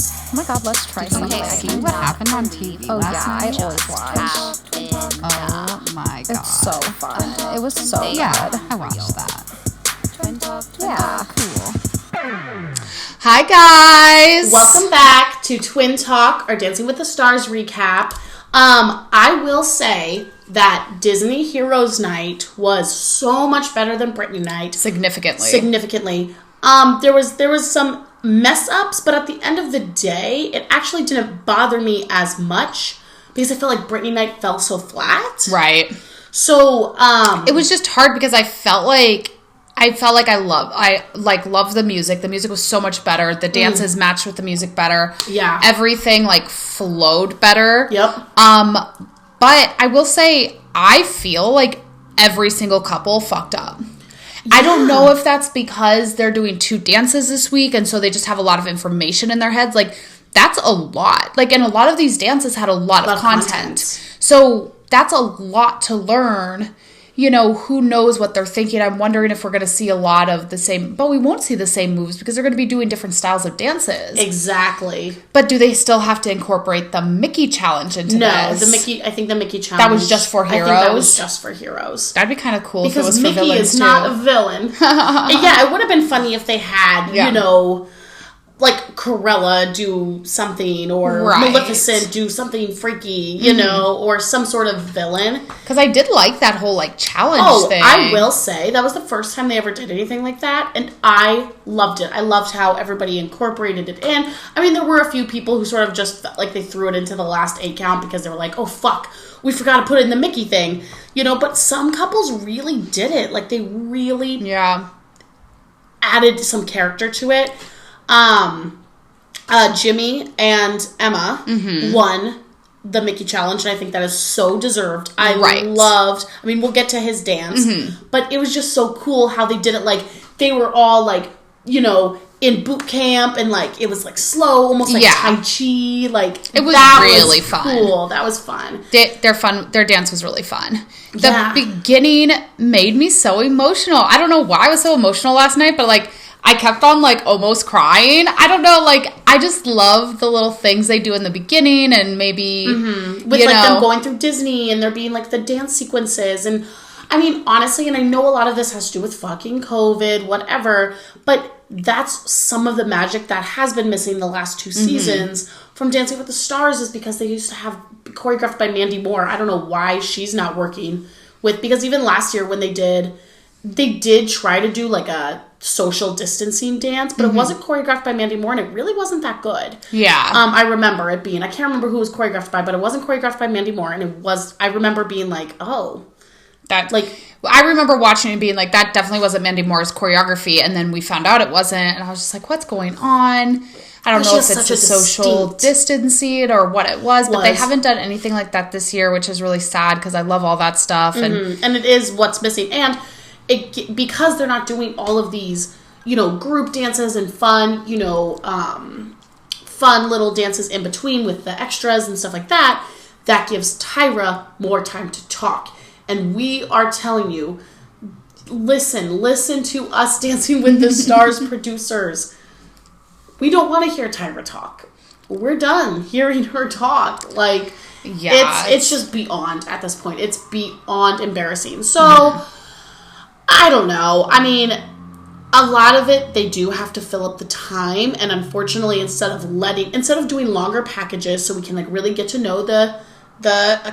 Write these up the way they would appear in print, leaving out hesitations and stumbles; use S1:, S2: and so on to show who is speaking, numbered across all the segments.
S1: Oh my god, let's try something.
S2: See what happened on TV last night?
S1: I always watch.
S2: Oh my god.
S1: It's so fun. It was so
S2: Yeah,
S1: good.
S2: I watched that.
S1: Yeah.
S2: Cool. Hi guys!
S3: Welcome back to Twin Talk, our Dancing with the Stars recap. I will say that Disney Heroes Night was so much better than Britney Night. Significantly. There was some mess ups, but at the end of the day, it actually didn't bother me as much because I felt like Britney Night fell so flat.
S2: Right.
S3: So,
S2: it was just hard because I felt like I loved the music. The music was so much better. The dances matched with the music better.
S3: Yeah.
S2: Everything flowed better.
S3: Yep.
S2: But I will say I feel like every single couple fucked up. Yeah. I don't know if that's because they're doing 2 dances this week and so they just have a lot of information in their heads. That's a lot. And a lot of these dances had a lot of content. So that's a lot to learn. Who knows what they're thinking. I'm wondering if we're going to see a lot of the same, but we won't see the same moves because they're going to be doing different styles of dances.
S3: Exactly.
S2: But do they still have to incorporate the Mickey challenge into this?
S3: No, I think the Mickey challenge.
S2: That was just for heroes?
S3: I think that was just for heroes.
S2: That'd be kind of cool
S3: because
S2: if it was
S3: Mickey
S2: for villains
S3: is not a villain. Yeah, it would have been funny if they had, Corella do something, or Maleficent do something freaky, or some sort of villain.
S2: Because I did like that whole challenge thing.
S3: I will say that was the first time they ever did anything like that, and I loved it. I loved how everybody incorporated it in. I mean, there were a few people who sort of just felt like they threw it into the last 8 count because they were like, oh fuck, we forgot to put in the Mickey thing, but some couples really did it. They really added some character to it. Jimmy and Emma won the Mickey challenge, and I think that is so deserved. I mean, we'll get to his dance, but it was just so cool how they did it. They were all in boot camp, and it was slow, almost like Tai Chi.
S2: It was really fun.
S3: Cool. That was fun.
S2: Their dance was really fun. The beginning made me so emotional. I don't know why I was so emotional last night, but I kept on almost crying. I don't know, I just love the little things they do in the beginning, and maybe
S3: with them going through Disney and there being the dance sequences. And I mean, honestly, and I know a lot of this has to do with fucking COVID, whatever, but that's some of the magic that has been missing the last 2 seasons from Dancing with the Stars, is because they used to have choreographed by Mandy Moore. I don't know why she's not working with, because even last year when they did try to do a social distancing dance, but it wasn't choreographed by Mandy Moore, and it really wasn't that good.
S2: Yeah.
S3: I remember it being, I can't remember who it was choreographed by, but it wasn't choreographed by Mandy Moore, and I remember being
S2: I remember watching and being that definitely wasn't Mandy Moore's choreography, and then we found out it wasn't, and I was just what's going on? I don't know if it's the social distancing or what it was, but they haven't done anything like that this year, which is really sad because I love all that stuff. And
S3: it is what's missing. And because they're not doing all of these, group dances and fun, fun little dances in between with the extras and stuff like that, that gives Tyra more time to talk. And we are telling you, listen to us Dancing with the Stars producers. We don't want to hear Tyra talk. We're done hearing her talk. It's just beyond at this point. It's beyond embarrassing. So, I don't know. I mean, a lot of it, they do have to fill up the time. And unfortunately, instead of doing longer packages so we can really get to know the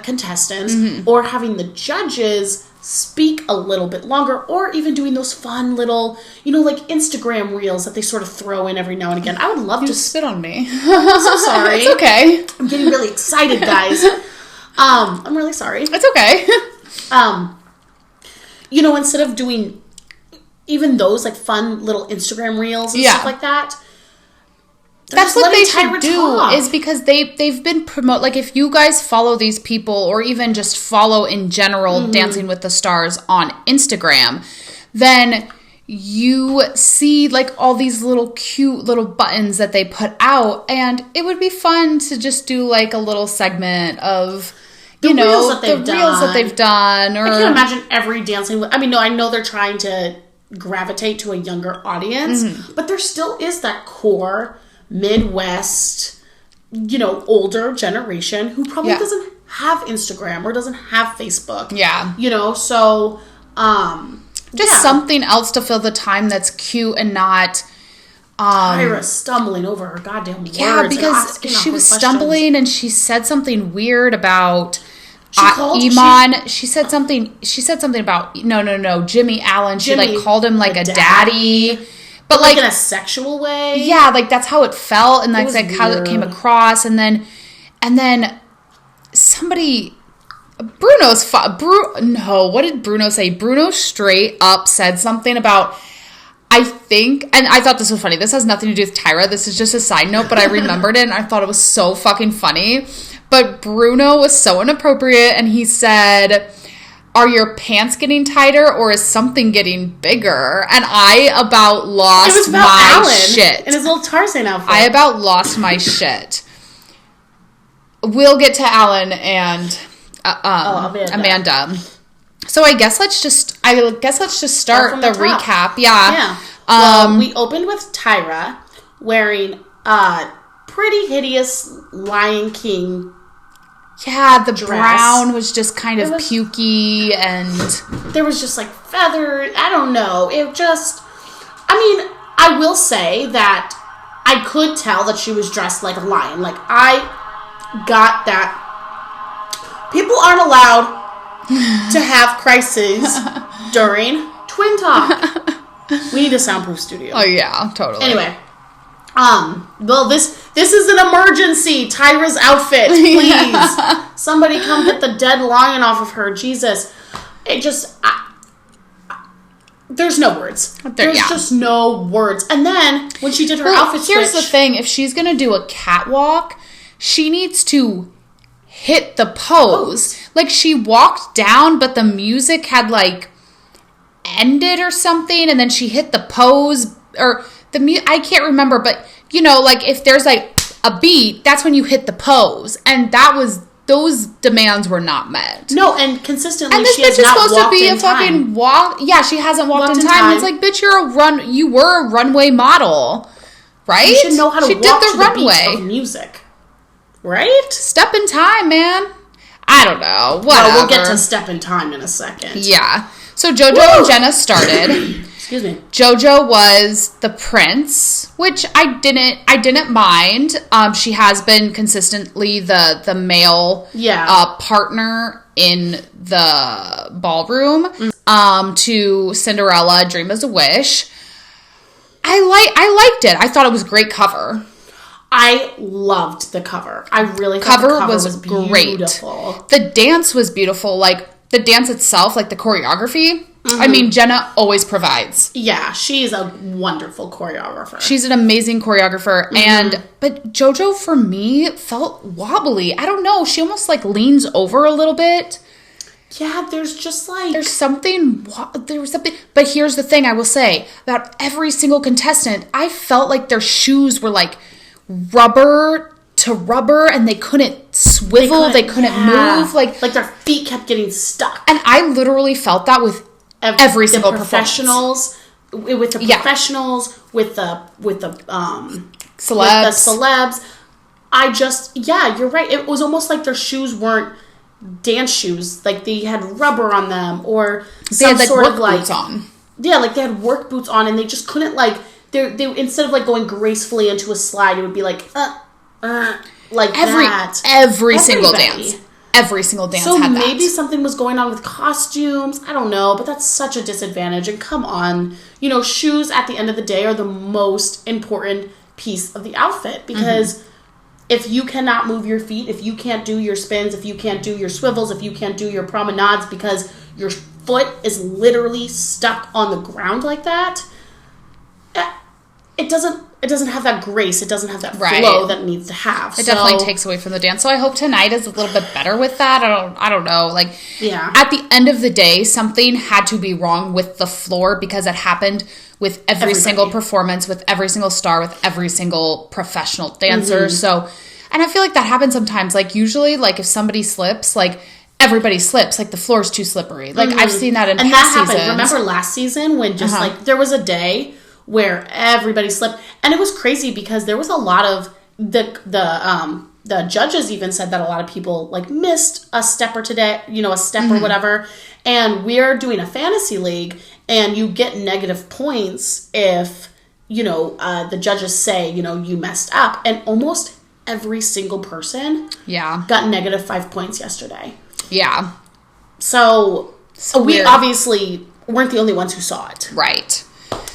S3: contestants, or having the judges speak a little bit longer, or even doing those fun little, Instagram reels that they sort of throw in every now and again. I would love to
S2: spit on me.
S3: I'm so sorry.
S2: It's okay.
S3: I'm getting really excited, guys. I'm really sorry.
S2: It's okay.
S3: Instead of doing even those fun little Instagram reels and stuff like that,
S2: that's what they should do, is because they've been if you guys follow these people, or even just follow in general Dancing with the Stars on Instagram, then you see all these little cute little buttons that they put out, and it would be fun to just do a little segment of the reels that they've done. Or
S3: I can't imagine every dancing. I know they're trying to gravitate to a younger audience, but there still is that core Midwest, older generation who probably doesn't have Instagram or doesn't have Facebook.
S2: Yeah.
S3: So
S2: just something else to fill the time that's cute and not
S3: Tyra stumbling over her goddamn words.
S2: Yeah, because she was stumbling and she said something weird about Iman. She said something about no, Jimmy Allen. She called him like a daddy. But like
S3: in a sexual way.
S2: Yeah, like that's how it felt and that's like how it came across. And then somebody what did Bruno say? Bruno straight up said something about, I think, and I thought this was funny. This has nothing to do with Tyra. This is just a side note, but I remembered it and I thought it was so fucking funny. But Bruno was so inappropriate and he said, "Are your pants getting tighter or is something getting bigger?" And I about lost my
S3: Alan
S2: shit.
S3: In his little Tarzan outfit.
S2: I about lost my shit. We'll get to Alan and Amanda. So I guess let's just start the recap. Yeah.
S3: Well, we opened with Tyra wearing a pretty hideous Lion King.
S2: Yeah, the dress. Brown was just kind of pukey and
S3: there was just like feathers. I don't know. I will say that I could tell that she was dressed like a lion. Like I got that people aren't allowed to have crises during Twin Talk. We need a soundproof studio.
S2: Oh yeah, totally.
S3: Anyway, well this is an emergency. Tyra's outfit, please. Yeah. Somebody come get the dead lion off of her. Jesus, it just there's no words. There's just no words. And then when she did her outfit switch,
S2: here's the thing: if she's gonna do a catwalk, she needs to hit the pose. Like she walked down, but the music had like ended or something, and then she hit the pose or I can't remember, but like if there's like a beat, that's when you hit the pose, and those demands were not met.
S3: No, and consistently,
S2: and this bitch is supposed to be a fucking walk. Yeah, she hasn't walked in time. It's like, bitch, you were a runway model, right?
S3: You should know how to walk to the beat of music, right?
S2: Step in time, man. I don't know. Whatever.
S3: Well, we'll get to step in time in a second.
S2: Yeah. So Jojo and Jenna started.
S3: Excuse me.
S2: Jojo was the prince, which I didn't mind. She has been consistently the male partner in the ballroom. To Cinderella, Dream is a Wish. I liked it. I thought it was a great cover.
S3: I loved the cover. I really thought the cover was beautiful.
S2: Great. The dance was beautiful. Like the dance itself, like the choreography. Mm-hmm. I mean, Jenna always provides.
S3: Yeah, she's a wonderful choreographer.
S2: She's an amazing choreographer. Mm-hmm. But JoJo, for me, felt wobbly. I don't know. She almost like leans over a little bit.
S3: Yeah, there was
S2: something. But here's the thing I will say about every single contestant. I felt like their shoes were like rubber to rubber and they couldn't swivel. They couldn't move. Like
S3: their feet kept getting stuck.
S2: And I literally felt that with every single
S3: professionals, with the professionals, with the
S2: celebs.
S3: I just, you're right. It was almost like their shoes weren't dance shoes. Like they had rubber on them or some sort of like
S2: boots on.
S3: Yeah, like they had work boots on and they just couldn't like they instead of like going gracefully into a slide, it would be like like that.
S2: Every single dance. Every single dance had that.
S3: So maybe something was going on with costumes. I don't know, but that's such a disadvantage. And come on, shoes at the end of the day are the most important piece of the outfit because if you cannot move your feet, if you can't do your spins, if you can't do your swivels, if you can't do your promenades because your foot is literally stuck on the ground like that, it doesn't have that grace. It doesn't have that flow that it needs to have.
S2: It definitely takes away from the dance. So I hope tonight is a little bit better with that. I don't know. Like, at the end of the day, something had to be wrong with the floor because it happened with every single performance, with every single star, with every single professional dancer. So, and I feel like that happens sometimes. Like usually, like if somebody slips, like everybody slips. Like the floor is too slippery. Like I've seen that in past seasons.
S3: Remember last season when just like there was a day where everybody slipped. And it was crazy because there was a lot of the judges even said that a lot of people like missed a step or today, a step or whatever. And we're doing a fantasy league, and you get negative points if, the judges say, you messed up. And almost every single person got -5 points yesterday.
S2: Yeah.
S3: So we obviously weren't the only ones who saw it.
S2: Right.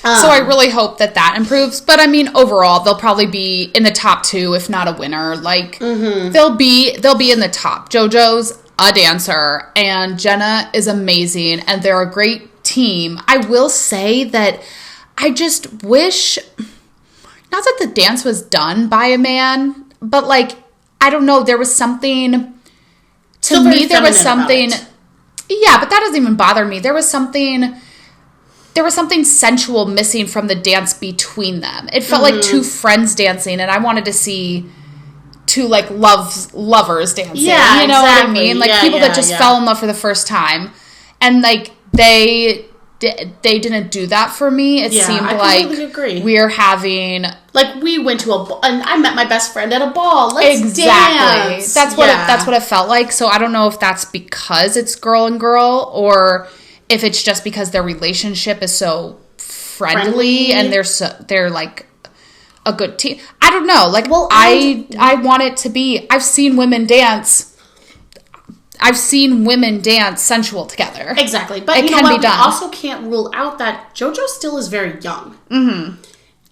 S2: So I really hope that improves. But I mean, overall, they'll probably be in the top 2, if not a winner. Like, they'll be in the top. JoJo's a dancer, and Jenna is amazing, and they're a great team. I will say that I just wish, not that the dance was done by a man, but like, I don't know, there was something, to me, there was something, yeah, but that doesn't even bother me. There was something sensual missing from the dance between them. It felt like two friends dancing, and I wanted to see two like lovers dancing.
S3: Yeah,
S2: you know what I mean? Like people that just fell in love for the first time, and like they didn't do that for me. It seemed like we're having
S3: like we went to a ball, and I met my best friend at a ball. Let's dance.
S2: That's what it felt like. So I don't know if that's because it's girl and girl, or if it's just because their relationship is so friendly. And they're like a good team. I don't know. Like, well, I want it to be. I've seen women dance sensual together.
S3: Exactly, but
S2: it can be done.
S3: We also can't rule out that JoJo still is very young,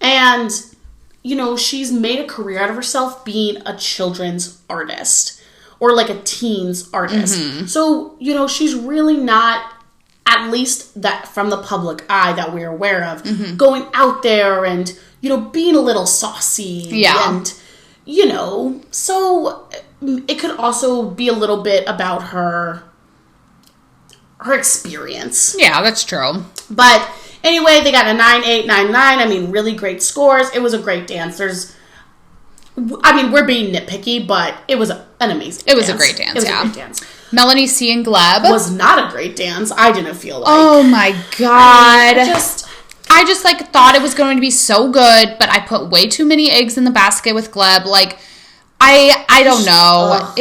S3: and she's made a career out of herself being a children's artist or like a teens artist. So she's really not, at least that from the public eye that we're aware of, going out there and, being a little saucy.
S2: Yeah.
S3: And, so it could also be a little bit about her experience.
S2: Yeah, that's true.
S3: But anyway, they got a 9.8, 9.9. I mean, really great scores. It was a great dance. We're being nitpicky, but it was an amazing dance.
S2: It was a great dance,
S3: It was a great dance.
S2: Melanie C. and Gleb
S3: was not a great dance. I didn't feel like.
S2: Oh my god! I just like thought it was going to be so good, but I put way too many eggs in the basket with Gleb. Like, I don't know.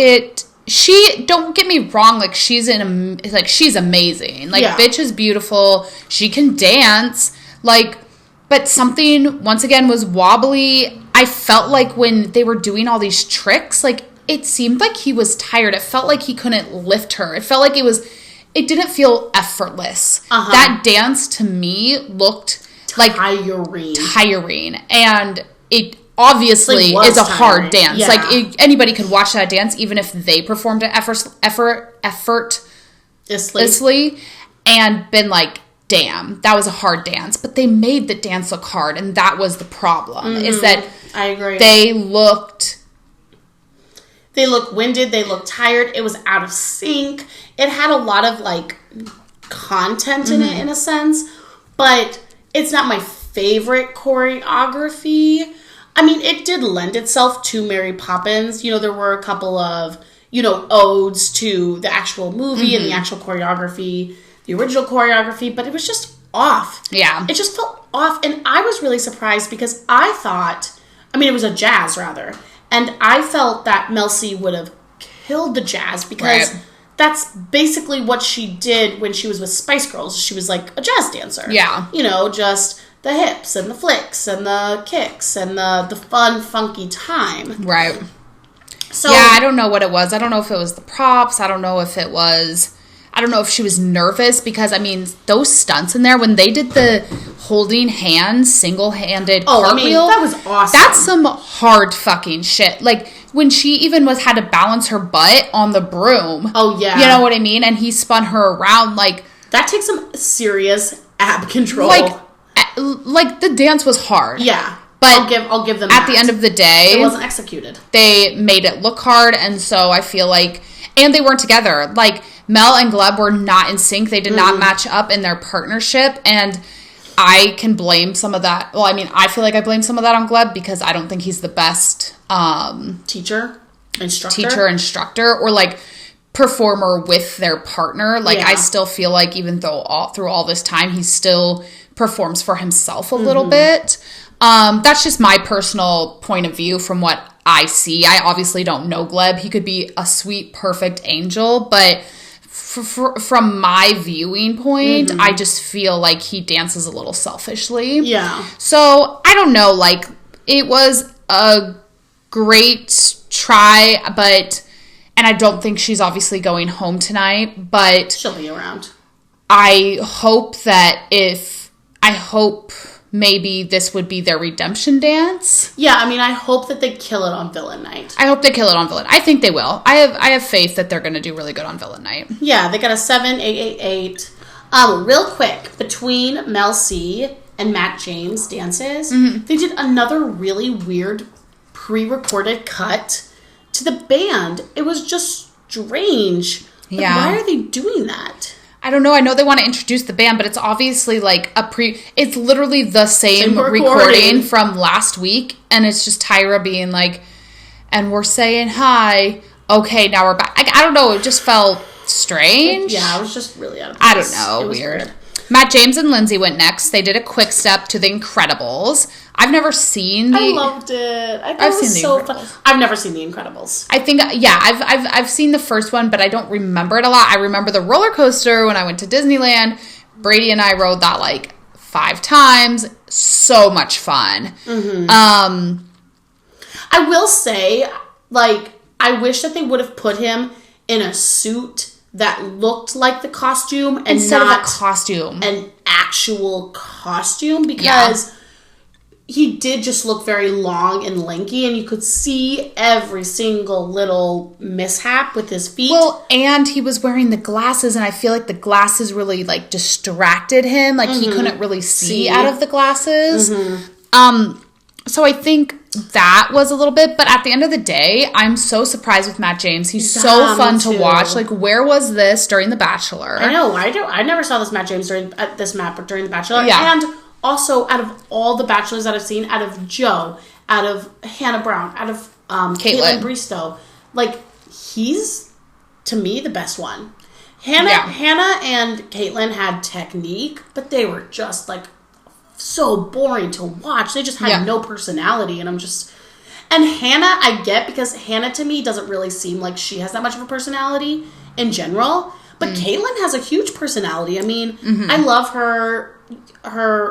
S2: She don't get me wrong. Like she's amazing. Like bitch is beautiful. She can dance. Like, but something once again was wobbly. I felt like when they were doing all these tricks, like. It seemed like he was tired. It felt like he couldn't lift her. It felt like it didn't feel effortless. That dance to me looked like tiring. And it obviously is a hard dance. Yeah. Like anybody could watch that dance, even if they performed it effortlessly and been like, damn, that was a hard dance. But they made the dance look hard. And that was the problem, is that
S3: I agree.
S2: They looked
S3: winded. They looked tired. It was out of sync. It had a lot of like content in it, in a sense, but it's not my favorite choreography. I mean, it did lend itself to Mary Poppins. There were a couple of odes to the actual movie and the actual choreography, the original choreography, but it was just off.
S2: Yeah, it
S3: just felt off, and I was really surprised because I thought, it was a jazz rather. And I felt that Mel C would have killed the jazz because that's basically what she did when she was with Spice Girls. She was like a jazz dancer.
S2: Yeah.
S3: Just the hips and the flicks and the kicks and the fun, funky time.
S2: Right.
S3: So
S2: yeah, I don't know what it was. I don't know if it was the props. I don't know if she was nervous because, those stunts in there, when they did the holding hands, single-handed cartwheel.
S3: That was awesome.
S2: That's some hard fucking shit. Like, when she even had to balance her butt on the broom.
S3: Oh, yeah.
S2: You know what I mean? And he spun her around, like...
S3: That takes some serious ab control.
S2: Like the dance was hard.
S3: Yeah.
S2: But
S3: I'll give them
S2: at the end of the day...
S3: It wasn't executed.
S2: They made it look hard, and so I feel like... And they weren't together. Like, Mel and Gleb were not in sync. They did not match up in their partnership, and I can blame some of that. Well, I feel like I blame some of that on Gleb because I don't think he's the best
S3: teacher,
S2: instructor, or like performer with their partner. Like, I still feel like even though through all this time, he's still performs for himself a little bit. That's just my personal point of view from what I see. I obviously don't know Gleb. He could be a sweet, perfect angel, but from my viewing point, I just feel like he dances a little selfishly.
S3: Yeah.
S2: So, I don't know, like, it was a great try, and I don't think she's obviously going home tonight, but
S3: she'll be around.
S2: I hope maybe this would be their redemption dance.
S3: Yeah, I mean, I hope that they kill it on Villain Night.
S2: I hope they kill it on Villain. I think they will. I have faith that they're going to do really good on Villain Night.
S3: Yeah, they got a 7-8-8-8. Real quick, between Mel C and Matt James dances, they did another really weird pre-recorded cut to the band. It was just strange. Like, why are they doing that?
S2: I don't know. I know they want to introduce the band, but it's obviously like it's literally the same recording from last week. And it's just Tyra being like, and we're saying hi. Okay, now we're back. I don't know. It just felt strange.
S3: Yeah, it was just really out of place.
S2: I don't know. Weird. Matt James and Lindsay went next. They did a quick step to The Incredibles. I've never seen
S3: I loved it. I thought it was so fun. I've never seen The Incredibles.
S2: I think, I've seen the first one, but I don't remember it a lot. I remember the roller coaster when I went to Disneyland. Brady and I rode that like 5 times. So much fun. I
S3: will say, like, I wish that they would have put him in a suit that looked like the costume
S2: instead of a costume,
S3: an actual costume, because he did just look very long and lanky, and you could see every single little mishap with his feet.
S2: Well, and he was wearing the glasses, and I feel like the glasses really like distracted him. Like he couldn't really see out of the glasses. So I think that was a little bit, but at the end of the day, I'm so surprised with Matt James. He's so fun to watch. Like, where was this during The Bachelor?
S3: I know. I never saw this Matt James during The Bachelor.
S2: Yeah.
S3: And also, out of all the Bachelors that I've seen, out of Joe, out of Hannah Brown, out of Caitlin Bristow, like, he's, to me, the best one. Hannah and Caitlin had technique, but they were just, like, so boring to watch. They just had no personality, and and Hannah I get, because Hannah to me doesn't really seem like she has that much of a personality in general, but Caitlin has a huge personality. I mean, I love her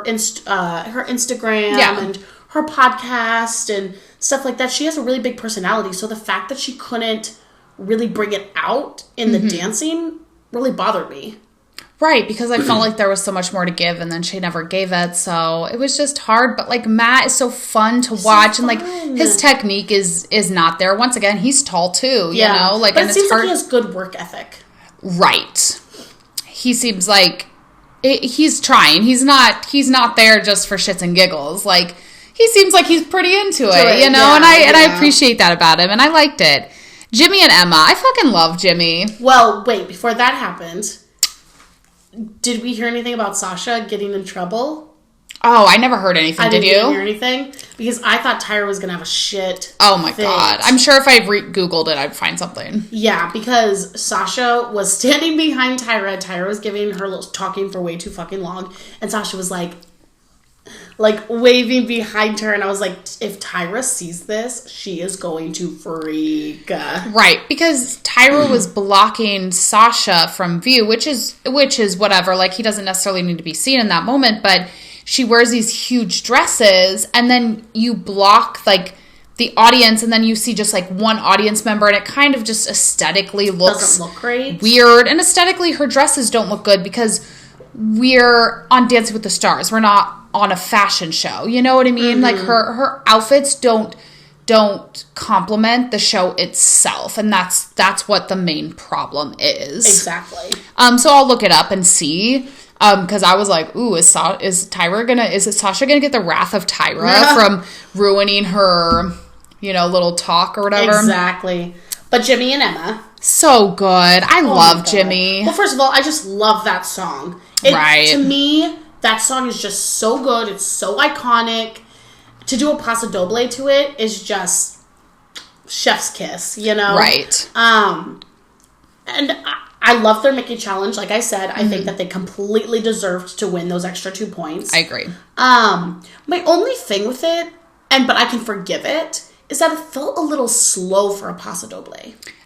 S3: Instagram and her podcast and stuff like that. She has a really big personality, so the fact that she couldn't really bring it out in the dancing really bothered me.
S2: Right, because I felt like there was so much more to give, and then she never gave it, so it was just hard. But, like, Matt is so fun to watch, and, like, his technique is not there. Once again, he's tall, too, you know? Like,
S3: but
S2: and
S3: it seems
S2: hard.
S3: like he has good work ethic.
S2: Right. He seems like he's trying. He's not there just for shits and giggles. Like, he seems like he's pretty into it, you know? And I appreciate that about him, and I liked it. Jimmy and Emma. I fucking love Jimmy.
S3: Well, wait, before that happened, did we hear anything about Sasha getting in trouble?
S2: Oh, I never heard anything. Did you?
S3: I didn't hear anything, because I thought Tyra was going to have a shit.
S2: Oh my God. I'm sure if I Googled it, I'd find something.
S3: Yeah, because Sasha was standing behind Tyra. Tyra was giving her talking for way too fucking long. And Sasha was like waving behind her. And I was like, if Tyra sees this, she is going to freak.
S2: Right, because Tyra was blocking Sasha from view, which is whatever. Like, he doesn't necessarily need to be seen in that moment, but she wears these huge dresses, and then you block, like, the audience, and then you see just, like, one audience member, and it kind of just aesthetically
S3: doesn't look great.
S2: Weird. And aesthetically, her dresses don't look good, because we're on Dancing with the Stars. We're not on a fashion show. You know what I mean? Like, her outfits don't complement the show itself, and that's what the main problem is.
S3: Exactly.
S2: So I'll look it up and see. Because I was like, ooh, is Sasha gonna get the wrath of Tyra from ruining her, little talk or whatever?
S3: Exactly. But Jimmy and Emma,
S2: so good. I love Jimmy.
S3: Well, first of all, I just love that song. To me, that song is just so good. It's so iconic. To do a paso doble to it is just chef's kiss, you know?
S2: Right.
S3: And I I love their Mickey challenge. Like I said, I think that they completely deserved to win those extra 2 points.
S2: I agree.
S3: My only thing with it, but I can forgive it, is that it felt a little slow for a Paso Doble.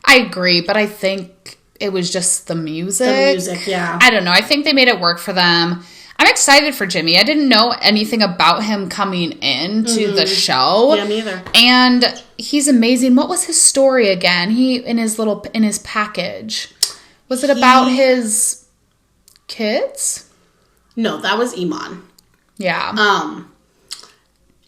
S2: I agree, but I think it was just the music.
S3: The music, yeah.
S2: I don't know. I think they made it work for them. I'm excited for Jimmy. I didn't know anything about him coming into the show.
S3: Yeah, me either.
S2: And he's amazing. What was his story again? In his package. Was it about his kids?
S3: No, that was Iman.
S2: Yeah.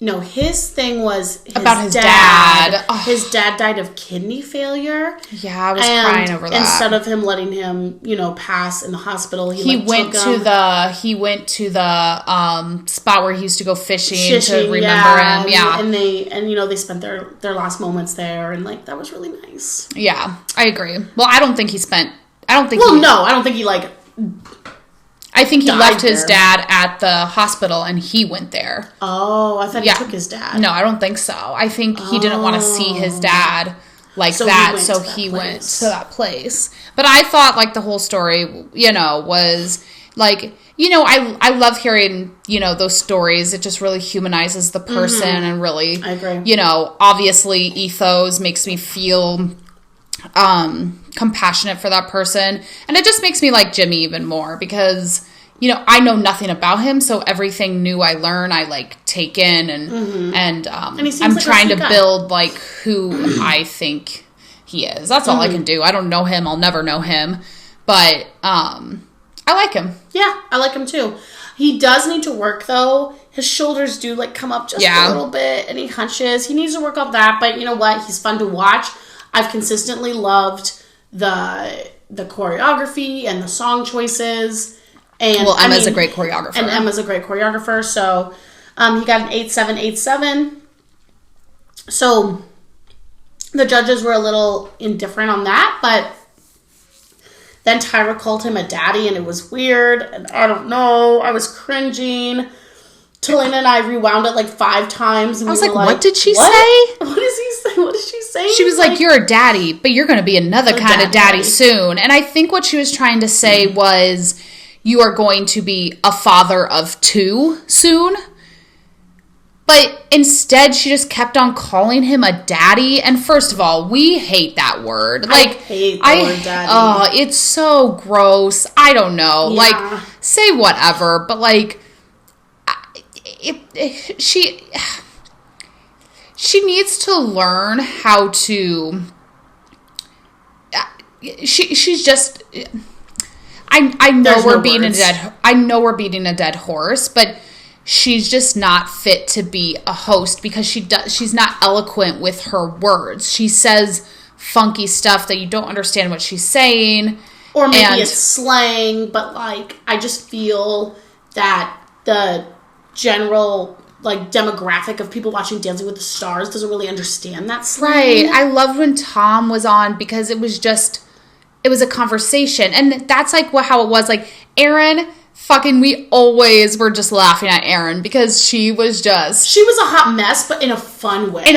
S3: No, his thing was
S2: about his dad.
S3: His dad died of kidney failure.
S2: Yeah, I was crying over that.
S3: Instead of him letting him, pass in the hospital, he went to
S2: the spot where he used to go fishing to remember him. Yeah,
S3: and they spent their last moments there, and that was really nice.
S2: Yeah, I agree. Well, I don't think he spent. I don't think.
S3: Well, no, I don't think he
S2: I think he left his dad at the hospital and he went there.
S3: Oh, I thought he took his dad.
S2: No, I don't think so. I think he didn't want to see his dad so he went to that place. But I thought the whole story, was I love hearing, those stories. It just really humanizes the person and really,
S3: I agree.
S2: Obviously ethos makes me feel compassionate for that person, and it just makes me like Jimmy even more because I know nothing about him, so everything new I learn I take in and I'm trying to build who I think he is. That's all I can do. I don't know him, I'll never know him, but I like him. Yeah, I like him too. He does need to work though. His shoulders do come up just a little bit, and he hunches. He needs to work on that, but you know what, he's fun to watch. I've consistently loved the choreography and the song choices. And Emma's a great choreographer.
S3: So he got an 8.787. So the judges were a little indifferent on that, but then Tyra called him a daddy, and it was weird. And I don't know. I was cringing. Talina and I rewound it 5 times. And
S2: I was what did she say?
S3: What does he say? What did she say?
S2: She was you're a daddy, but you're going to be another kind of daddy soon. And I think what she was trying to say was, you are going to be a father of 2 soon. But instead, she just kept on calling him a daddy. And first of all, we hate that word.
S3: I hate the word daddy.
S2: Oh, it's so gross. I don't know.
S3: Yeah.
S2: Say whatever, but she needs to learn how to. She's just. I know we're beating a dead horse, but she's just not fit to be a host because she's not eloquent with her words. She says funky stuff that you don't understand what she's saying,
S3: or maybe it's slang. But I just feel that the general demographic of people watching Dancing with the Stars doesn't really understand that slang.
S2: Right. I loved when Tom was on because it was a conversation, and that's how it was. Erin, we always were just laughing at Erin because she was a
S3: hot mess, but in a fun way.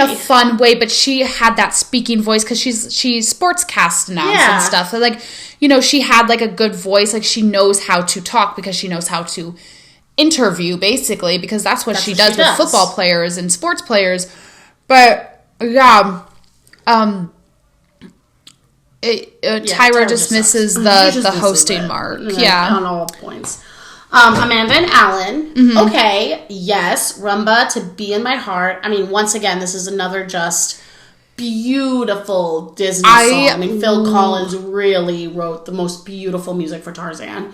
S2: But she had that speaking voice because she's sportscast announce and stuff. So she had a good voice. She knows how to talk because she knows how to interview, basically, because that's what she does with football players and sports players. But yeah, Tyra just misses the hosting mark. Yeah,
S3: on all points. Amanda and Alan. Okay, yes, Rumba to Be in My Heart. I mean, once again, this is another just beautiful Disney song. I mean, Phil Collins really wrote the most beautiful music for Tarzan.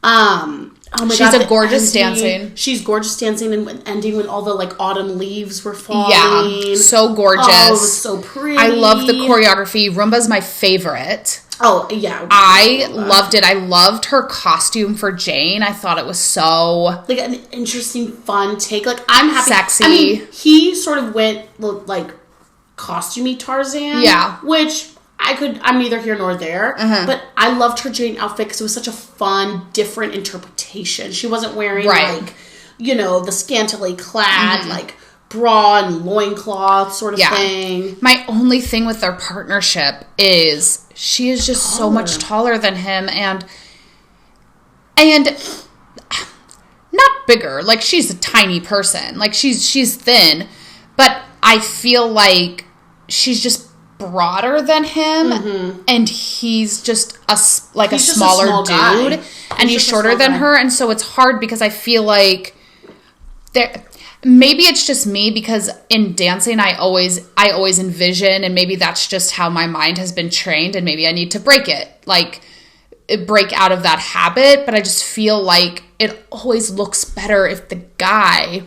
S2: She's a gorgeous dancing.
S3: She's gorgeous dancing, and ending when all the autumn leaves were falling.
S2: Yeah, so gorgeous.
S3: Oh, it was so pretty.
S2: I love the choreography. Rumba's my favorite.
S3: Oh yeah,
S2: I loved it. I loved her costume for Jane. I thought it was so
S3: an interesting, fun take. I'm happy.
S2: Sexy.
S3: I mean, he sort of went costumey Tarzan. Yeah, which. I'm neither here nor there, but I loved her Jane outfit because it was such a fun, different interpretation. She wasn't wearing the scantily clad, bra and loincloth sort of thing.
S2: My only thing with their partnership is she is just so much taller than him and not bigger. Like, she's a tiny person. Like, she's thin, but I feel like she's just broader than him, and he's just a smaller
S3: small
S2: dude, and he's shorter than her, and so it's hard because I feel like maybe it's just me because in dancing I always envision, and maybe that's just how my mind has been trained, and maybe I need to break out of that habit, but I just feel like it always looks better if the guy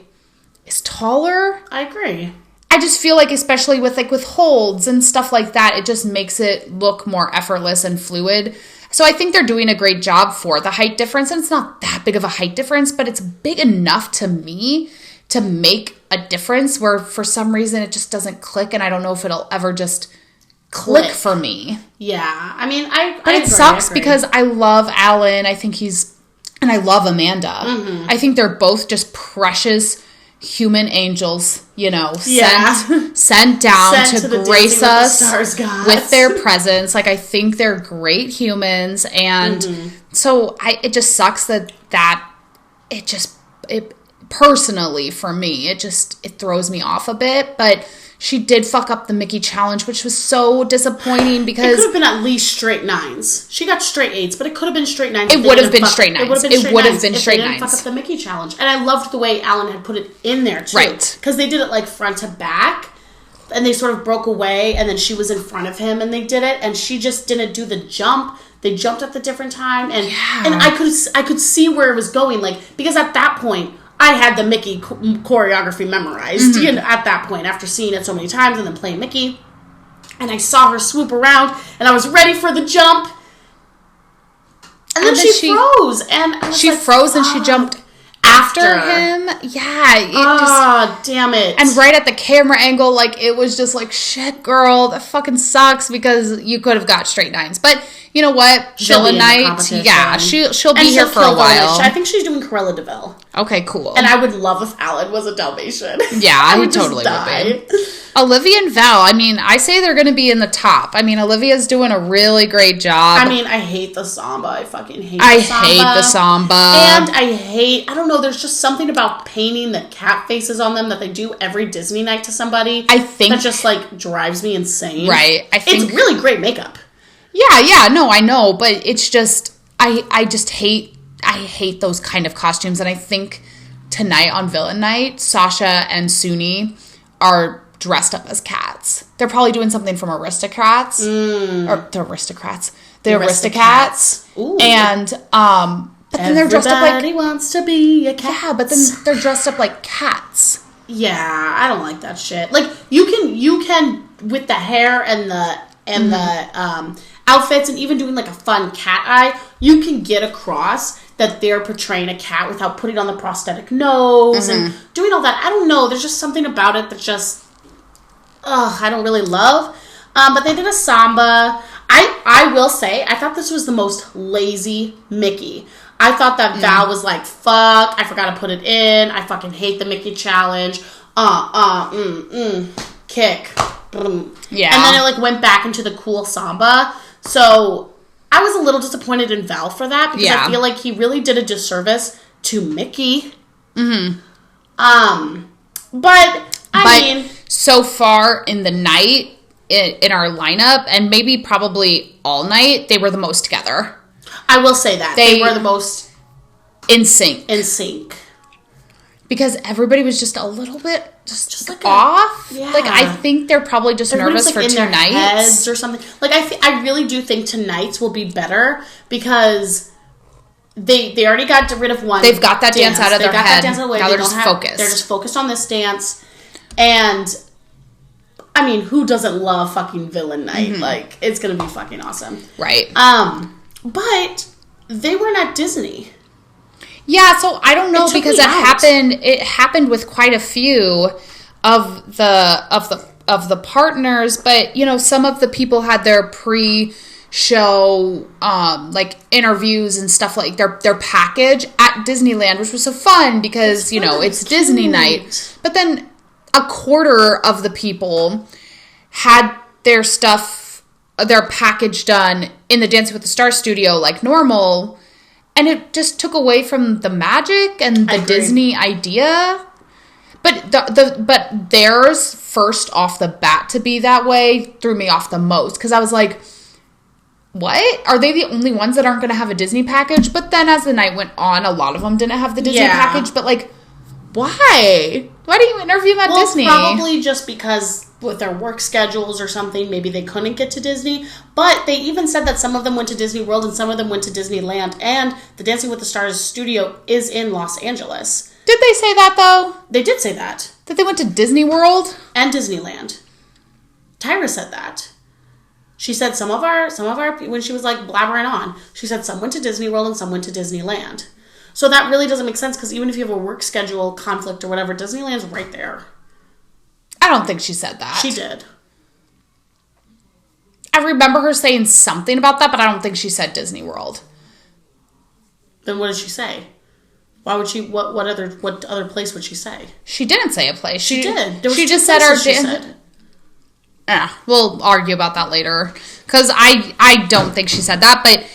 S2: is taller.
S3: I agree.
S2: I just feel like, especially with holds and stuff like that, it just makes it look more effortless and fluid. So I think they're doing a great job for the height difference. And it's not that big of a height difference, but it's big enough to me to make a difference where for some reason it just doesn't click. And I don't know if it'll ever just click for me.
S3: Yeah. I mean,
S2: But it sucks because I love Alan. I think and I love Amanda. I think they're both just precious human angels, sent down to grace us with their presence. Like, I think they're great humans, and so it just sucks that it personally for me it throws me off a bit. But she did fuck up the Mickey challenge, which was so disappointing because
S3: it could have been at least straight 9s. She got straight 8s, but it could have been straight 9s.
S2: It would have been straight 9s. It would have been straight 9s.
S3: Fuck up the Mickey challenge, and I loved the way Alan had put it in there too,
S2: right? Because
S3: they did it like front to back, and they sort of broke away, and then she was in front of him, and they did it, and she just didn't do the jump. They jumped at the different time, and I could see where it was going, like, because at that point I had the Mickey choreography memorized at that point, after seeing it so many times and then playing Mickey. And I saw her swoop around, and I was ready for the jump. And then she froze. And
S2: she froze and she jumped after him. Yeah.
S3: Damn it.
S2: And right at the camera angle, like, it was just like, shit, girl, that fucking sucks, because you could have got straight 9s. But you know what? Villain night. Yeah, she'll be here for a while.
S3: I think she's doing Cruella de Vil.
S2: Okay, cool.
S3: And I would love if Alan was a Dalmatian.
S2: Yeah, I would totally would be. Olivia and Val, I mean, I say they're going to be in the top. I mean, Olivia's doing a really great job.
S3: I mean, I hate the samba. I fucking hate the samba.
S2: I hate the samba.
S3: And I don't know, there's just something about painting the cat faces on them that they do every Disney night to somebody.
S2: I think
S3: that just, like, drives me insane.
S2: Right. I think
S3: it's really great makeup.
S2: Yeah, no, I know, but it's just, I just hate those kind of costumes, and I think tonight on Villain Night, Sasha and Suni are dressed up as cats. They're probably doing something from Aristocrats, or the Aristocrats, the Aristocats,
S3: Ooh.
S2: And but then they're dressed up like
S3: everybody wants to be a cat.
S2: Yeah, but then they're dressed up like cats.
S3: Yeah, I don't like that shit. Like, you can with the hair and the outfits, and even doing like a fun cat eye, you can get across that they're portraying a cat without putting on the prosthetic nose and doing all that. I don't know. There's just something about it that just, I don't really love. But they did a samba. I will say, I thought this was the most lazy Mickey. I thought that Val was like, fuck, I forgot to put it in. I fucking hate the Mickey challenge. Kick.
S2: Yeah.
S3: And then it like went back into the cool samba. So I was a little disappointed in Val for that, because I feel like he really did a disservice to Mickey. But I mean,
S2: so far in the night, in our lineup, and maybe probably all night, they were the most together.
S3: I will say that they were the most
S2: in sync. Because everybody was just a little bit just like off. Like, I think they're probably just nervous for 2 nights
S3: heads or something. Like, I really do think tonight's will be better, because they already got rid of one.
S2: They've got that dance out of their head.
S3: Now
S2: they're just focused.
S3: They're just focused on this dance. And I mean, who doesn't love fucking Villain Night? Like, it's gonna be fucking awesome,
S2: right?
S3: But they weren't at Disney.
S2: Yeah, so I don't know, because it happened with quite a few of the partners, but you know, some of the people had their pre-show like interviews and stuff, like their package at Disneyland, which was so fun because it's Disney night. But then a quarter of the people had their stuff, their package done in the Dancing with the Stars studio like normal, and it just took away from the magic and the Disney idea. But but theirs first off the bat to be that way threw me off the most, because I was like, what? Are they the only ones that aren't going to have a Disney package? But then as the night went on, a lot of them didn't have the Disney package. But like, why? Why do you interview them at Disney?
S3: Probably just because with their work schedules or something, maybe they couldn't get to Disney. But they even said that some of them went to Disney World and some of them went to Disneyland. And the Dancing with the Stars studio is in Los Angeles.
S2: Did they say that, though?
S3: They did say that.
S2: That they went to Disney World?
S3: And Disneyland. Tyra said that. She said some of our, when she was like blabbering on, she said some went to Disney World and some went to Disneyland. So that really doesn't make sense, because even if you have a work schedule conflict or whatever, Disneyland's right there.
S2: I don't think she said that.
S3: She did.
S2: I remember her saying something about that, but I don't think she said Disney World.
S3: Then what did she say? Why would she? What other place would she say?
S2: She didn't say a place.
S3: She did.
S2: She just said we'll argue about that later, because I don't think she said that, but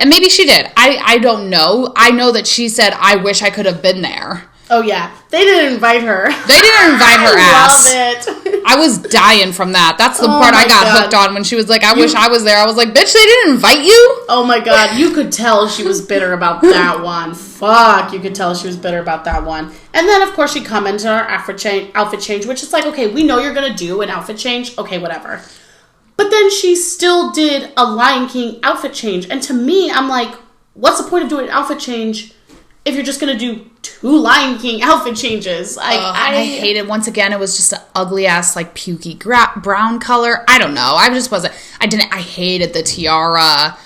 S2: and maybe she did. I don't know. I know that she said, I wish I could have been there.
S3: Oh yeah, they didn't invite her.
S2: They didn't invite her ass.
S3: I love it.
S2: I was dying from that. That's the part I got hooked on when she was like, I wish I was there. I was like, bitch, they didn't invite you?
S3: Oh my god, you could tell she was bitter about that one. Fuck, you could tell she was bitter about that one. And then, of course, she commented on her outfit change, which is like, okay, we know you're going to do an outfit change. Okay, whatever. But then she still did a Lion King outfit change. And to me, I'm like, what's the point of doing an outfit change if you're just going to do 2 Lion King outfit changes? Like,
S2: I hate it. Once again, it was just an ugly ass, like, pukey brown color. I don't know. I just wasn't. I hated the tiara.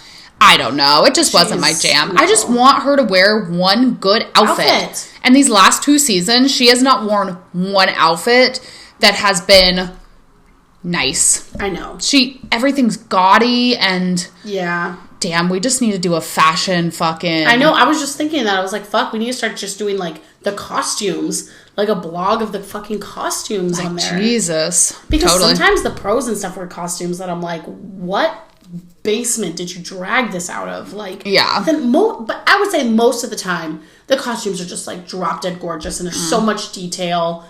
S2: I don't know. It just wasn't my jam. No. I just want her to wear one good outfit. And these last 2 seasons, she has not worn one outfit that has been nice.
S3: I know.
S2: Everything's gaudy and...
S3: Yeah.
S2: Damn, we just need to do a fashion fucking...
S3: I know, I was just thinking that. I was like, fuck, we need to start just doing, like, the costumes. Like, a blog of the fucking costumes on there.
S2: Jesus.
S3: Because sometimes the pros and stuff were costumes that I'm like, what basement did you drag this out of? Like...
S2: Yeah.
S3: But I would say most of the time, the costumes are just, like, drop-dead gorgeous, and there's so much detail.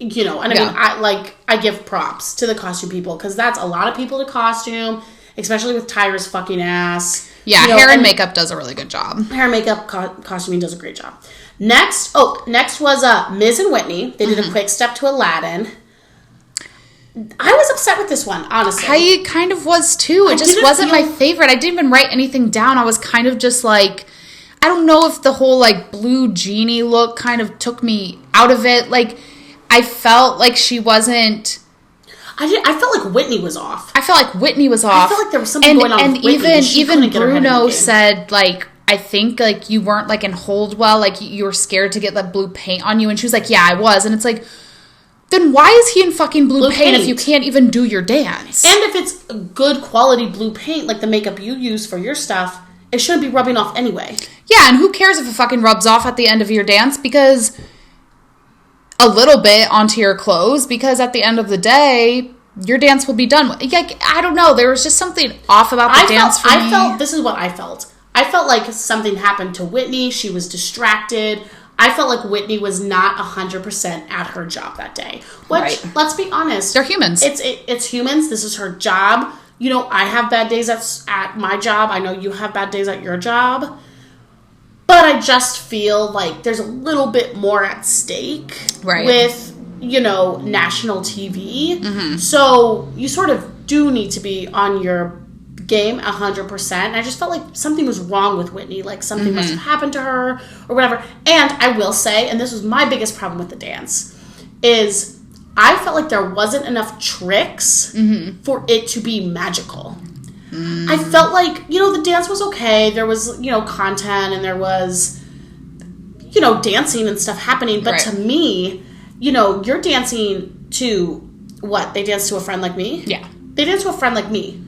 S3: You know, and I mean, I give props to the costume people, because that's a lot of people to costume... Especially with Tyra's fucking ass.
S2: Yeah, hair and makeup does a really good job.
S3: Hair and makeup, costuming does a great job. Next was Miz and Whitney. They did a quick step to Aladdin. I was upset with this one, honestly.
S2: I kind of was too. It just wasn't my favorite. I didn't even write anything down. I was kind of just like, I don't know if the whole like blue genie look kind of took me out of it. Like, I felt like she wasn't...
S3: I felt like Whitney was off.
S2: I felt like Whitney was off.
S3: I felt like there was something going on with Whitney.
S2: And even Bruno said, like, I think, like, you weren't, like, in hold well. Like, you were scared to get that blue paint on you. And she was like, yeah, I was. And it's like, then why is he in fucking blue paint if you can't even do your dance?
S3: And if it's good quality blue paint, like the makeup you use for your stuff, it shouldn't be rubbing off anyway.
S2: Yeah, and who cares if it fucking rubs off at the end of your dance? Because... a little bit onto your clothes, because at the end of the day, your dance will be done. Like, I don't know. There was just something off about the dance for me.
S3: This is what I felt. I felt like something happened to Whitney. She was distracted. I felt like Whitney was not 100% at her job that day. Which, let's be honest.
S2: They're humans.
S3: It's humans. This is her job. You know, I have bad days at my job. I know you have bad days at your job. But I just feel like there's a little bit more at stake with, you know, national TV. Mm-hmm. So you sort of do need to be on your game 100%. And I just felt like something was wrong with Whitney. Like something must have happened to her or whatever. And I will say, and this was my biggest problem with the dance, is I felt like there wasn't enough tricks for it to be magical. I felt like, you know, the dance was okay. There was, you know, content and there was, you know, dancing and stuff happening. But to me, you know, you're dancing to what? They dance to A Friend Like Me?
S2: Yeah.
S3: They dance to A Friend Like Me.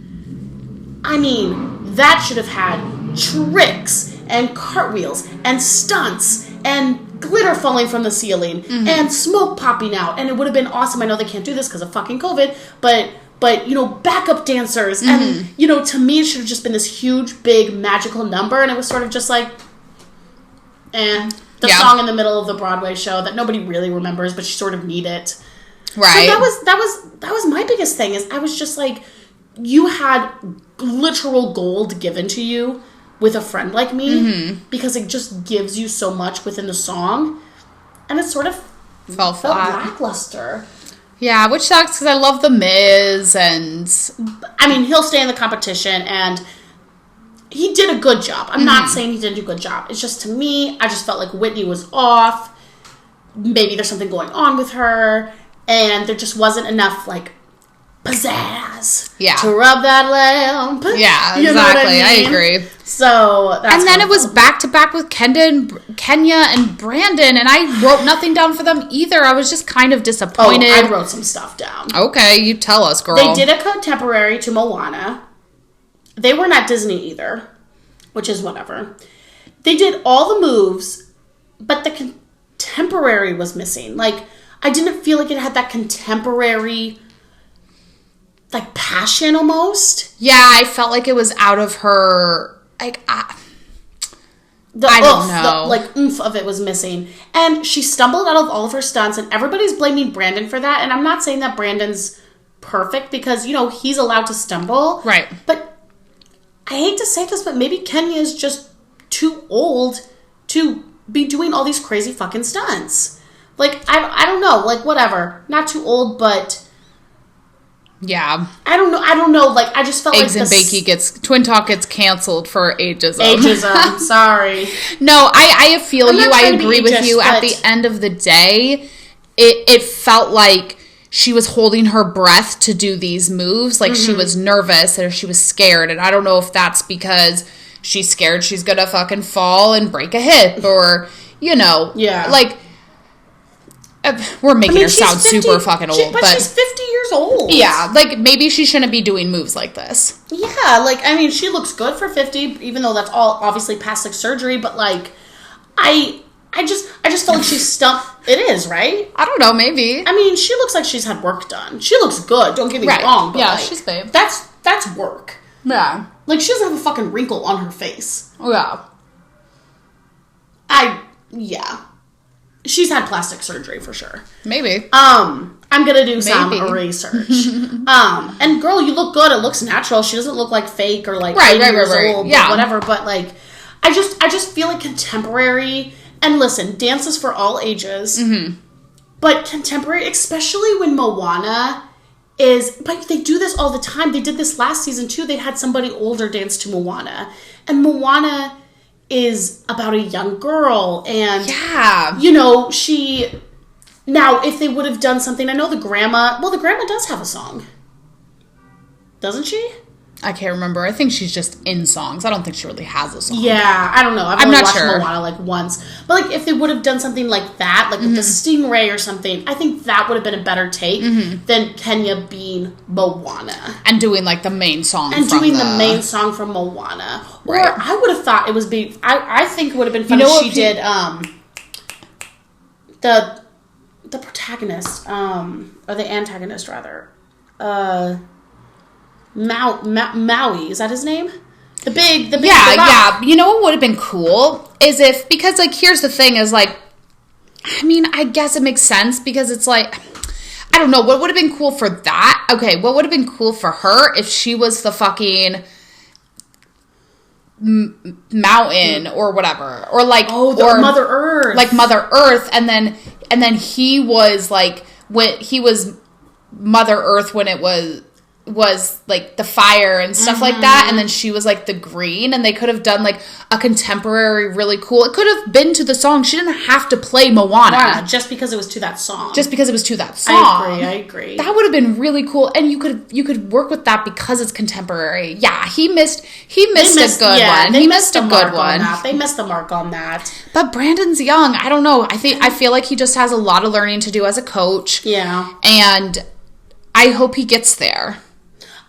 S3: I mean, that should have had tricks and cartwheels and stunts and glitter falling from the ceiling and smoke popping out, and it would have been awesome. I know they can't do this because of fucking COVID, but backup dancers, and to me it should have just been this huge, big, magical number, and it was sort of just like, the song in the middle of the Broadway show that nobody really remembers, but you sort of need it.
S2: Right.
S3: So that was my biggest thing. Is I was just like, you had literal gold given to you with A Friend Like Me, because it just gives you so much within the song, and it sort of
S2: fell flat,
S3: lackluster.
S2: Yeah, which sucks because I love The Miz, and
S3: I mean, he'll stay in the competition, and he did a good job. I'm not saying he didn't do a good job. It's just, to me, I just felt like Whitney was off. Maybe there's something going on with her, and there just wasn't enough, like, pizzazz to rub that lamp.
S2: Yeah,
S3: you know what
S2: exactly. I
S3: mean?
S2: agree.
S3: So that's,
S2: and then it was back to back with Kenya and Brandon, and I wrote nothing down for them either. I was just kind of disappointed.
S3: I wrote some stuff down.
S2: Okay, you tell us, girl.
S3: They did a contemporary to Moana. They were not Disney either, which is whatever. They did all the moves, but the contemporary was missing. Like, I didn't feel like it had that contemporary, like, passion almost.
S2: Yeah, I felt like it was out of her, like, I
S3: don't know. The oomph of it was missing. And she stumbled out of all of her stunts, and everybody's blaming Brandon for that. And I'm not saying that Brandon's perfect, because, he's allowed to stumble.
S2: Right.
S3: But I hate to say this, but maybe Kenya is just too old to be doing all these crazy fucking stunts. Like, I don't know. Like, whatever. Not too old, but...
S2: Yeah.
S3: I don't know. Like, I just felt
S2: Eggs
S3: like...
S2: and Bakey Twin Talk gets canceled for ageism.
S3: Ageism. Sorry.
S2: No, I feel you. I agree with you.
S3: But...
S2: At the end of the day, it felt like she was holding her breath to do these moves. Like, she was nervous or she was scared. And I don't know if that's because she's scared she's gonna fucking fall and break a hip, or,
S3: Yeah.
S2: Like, we're making her sound 50, super fucking old.
S3: But she's 50 years old.
S2: Yeah, like, maybe she shouldn't be doing moves like this.
S3: Yeah, like, I mean, she looks good for 50, even though that's all obviously plastic surgery, but, like, I just felt like she's stumped. It is, right?
S2: I don't know, maybe.
S3: I mean, she looks like she's had work done. She looks good, don't get me wrong, but,
S2: yeah,
S3: like,
S2: she's babe.
S3: That's work.
S2: Yeah.
S3: Like, she doesn't have a fucking wrinkle on her face.
S2: Yeah.
S3: Yeah. She's had plastic surgery for sure.
S2: Maybe.
S3: I'm gonna do some research. And girl, you look good. It looks natural. She doesn't look like fake or like 80 years old, yeah, whatever. But like, I just feel like contemporary. And listen, dance is for all ages. But contemporary, especially when Moana is, but they do this all the time. They did this last season too. They had somebody older dance to Moana, and Moana is about a young girl, and now if they would have done something, I know the grandma does have a song, doesn't she?
S2: I can't remember. I think she's just in songs. I don't think she really has a song.
S3: Yeah, I don't know. I've only watched Moana like once. But like if they would have done something like that, like with the Stingray or something, I think that would have been a better take than Kenya being Moana.
S2: And doing like the main song
S3: from the main song from Moana.
S2: Right.
S3: Or I would have thought it was I think it would have been fun if she did the protagonist, or the antagonist rather. Maui, is that his name? The big
S2: yeah. You know what would have been cool is if, because like here's the thing is like, I mean, I guess it makes sense because it's like, I don't know what would have been cool for that. Okay, what would have been cool for her if she was the fucking mountain or whatever, or like or
S3: Mother Earth,
S2: like Mother Earth, and then he was like when he was Mother Earth when it was like the fire and stuff like that, and then she was like the green, and they could have done like a contemporary really cool. It could have been to the song. She didn't have to play Moana
S3: just because it was to that song.
S2: I
S3: agree.
S2: That would have been really cool, and you could work with that because it's contemporary. Yeah, he missed a good one. He missed a good one.
S3: They missed the mark on that.
S2: But Brandon's young. I don't know. I feel like he just has a lot of learning to do as a coach.
S3: Yeah.
S2: And I hope he gets there.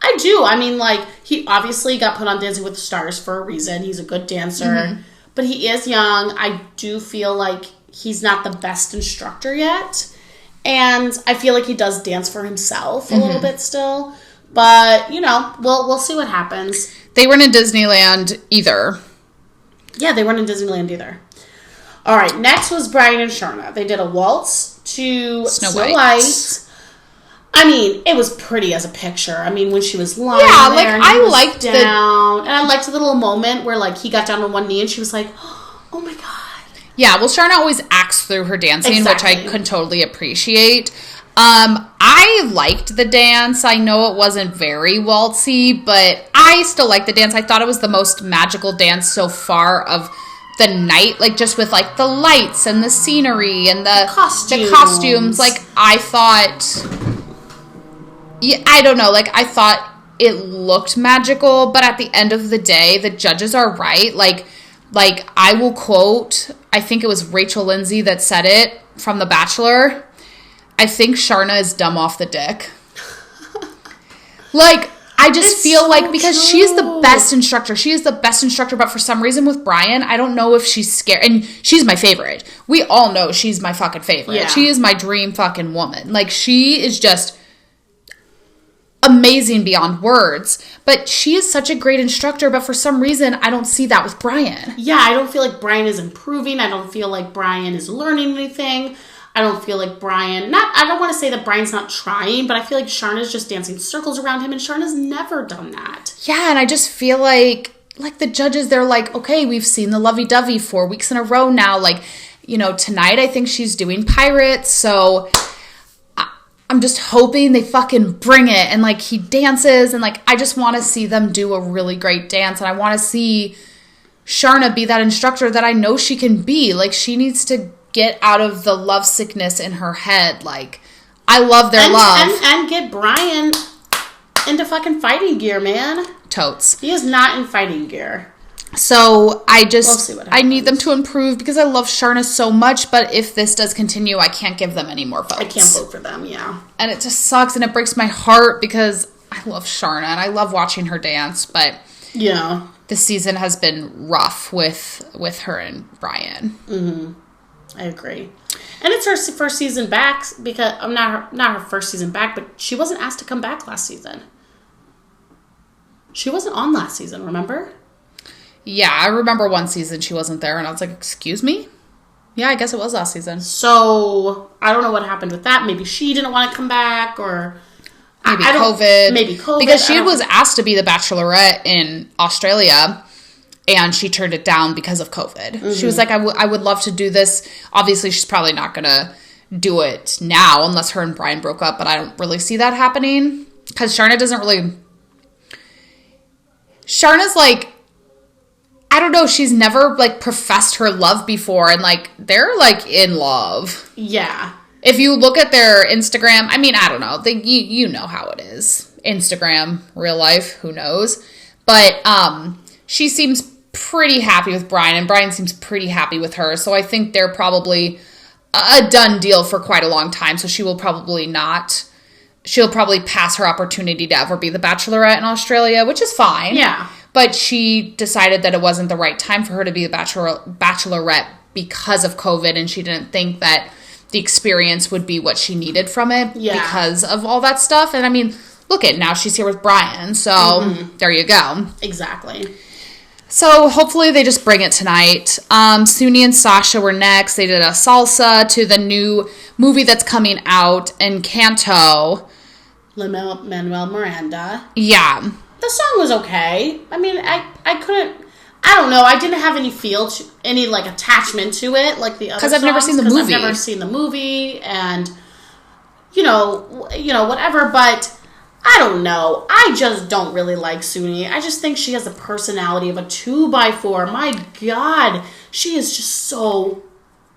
S3: I do. I mean, like, he obviously got put on Dancing with the Stars for a reason. He's a good dancer. But he is young. I do feel like he's not the best instructor yet. And I feel like he does dance for himself a little bit still. But, you know, we'll see what happens.
S2: They weren't in Disneyland either.
S3: Yeah, they weren't in Disneyland either. All right, next was Brian and Sharna. They did a waltz to Snow White. I mean, it was pretty as a picture. I mean, when she was lying there and I liked down. And I liked the little moment where, like, he got down on one knee and she was like, oh my God.
S2: Yeah, well, Sharna always acts through her dancing, which I could totally appreciate. I liked the dance. I know it wasn't very waltzy, but I still liked the dance. I thought it was the most magical dance so far of the night, like just with like the lights and the scenery and the costumes. Like I thought, yeah, I don't know, like I thought it looked magical, but at the end of the day, the judges are right. Like I will quote, I think it was Rachel Lindsay that said it from The Bachelor. I think Sharna is dumb off the dick. Like, I just feel like, because she is the best instructor. She is the best instructor, but for some reason with Brian, I don't know if she's scared. And she's my favorite. We all know she's my fucking favorite. Yeah. She is my dream fucking woman. Like, she is just amazing beyond words. But she is such a great instructor, but for some reason, I don't see that with Brian.
S3: Yeah, I don't feel like Brian is improving. I don't feel like Brian is learning anything. I don't feel like Brian, I don't want to say that Brian's not trying, but I feel like Sharna's just dancing circles around him, and Sharna's never done that.
S2: Yeah, and I just feel like the judges, they're like, okay, we've seen the lovey-dovey 4 weeks in a row now. Like, you know, tonight I think she's doing Pirates, so I'm just hoping they fucking bring it. And, like, he dances, and, like, I just want to see them do a really great dance, and I want to see Sharna be that instructor that I know she can be. Like, she needs to get out of the love sickness in her head. Like, I love their love.
S3: And get Brian into fucking fighting gear, man.
S2: Totes.
S3: He is not in fighting gear.
S2: So, I just,
S3: we'll see what happens.
S2: I need them to improve because I love Sharna so much, but if this does continue, I can't give them any more votes.
S3: I can't vote for them, yeah.
S2: And it just sucks and it breaks my heart because I love Sharna and I love watching her dance, but
S3: yeah,
S2: the season has been rough with her and Brian.
S3: Mm-hmm. I agree. And it's her first season back because not her first season back, but she wasn't asked to come back last season. She wasn't on last season, remember?
S2: Yeah, I remember one season she wasn't there and I was like, excuse me? Yeah, I guess it was last season.
S3: So, I don't know what happened with that. Maybe she didn't want to come back or
S2: maybe COVID.
S3: Maybe COVID.
S2: Because she was asked to be the Bachelorette in Australia. And she turned it down because of COVID. Mm-hmm. She was like, I would love to do this. Obviously, she's probably not going to do it now unless her and Brian broke up. But I don't really see that happening. Because Sharna doesn't really... Sharna's like... I don't know. She's never, like, professed her love before. And, like, they're, like, in love.
S3: Yeah.
S2: If you look at their Instagram... I mean, I don't know. You know how it is. Instagram, real life, who knows? But, she seems pretty happy with Brian, and Brian seems pretty happy with her. So I think they're probably a done deal for quite a long time. So she'll probably pass her opportunity to ever be the Bachelorette in Australia, which is fine.
S3: Yeah.
S2: But she decided that it wasn't the right time for her to be a Bachelorette because of COVID, and she didn't think that the experience would be what she needed from it because of all that stuff. And I mean, look at now she's here with Brian, so there you go.
S3: Exactly.
S2: So hopefully they just bring it tonight. Suni and Sasha were next. They did a salsa to the new movie that's coming out, Encanto.
S3: Lin-Manuel Miranda.
S2: Yeah.
S3: The song was okay. I mean, I couldn't... I don't know. I didn't have any like attachment to it like the other songs.
S2: Because I've never seen the movie.
S3: I've never seen the movie and you know whatever. But I don't know. I just don't really like Suni. I just think she has the personality of a 2x4. My God, she is just so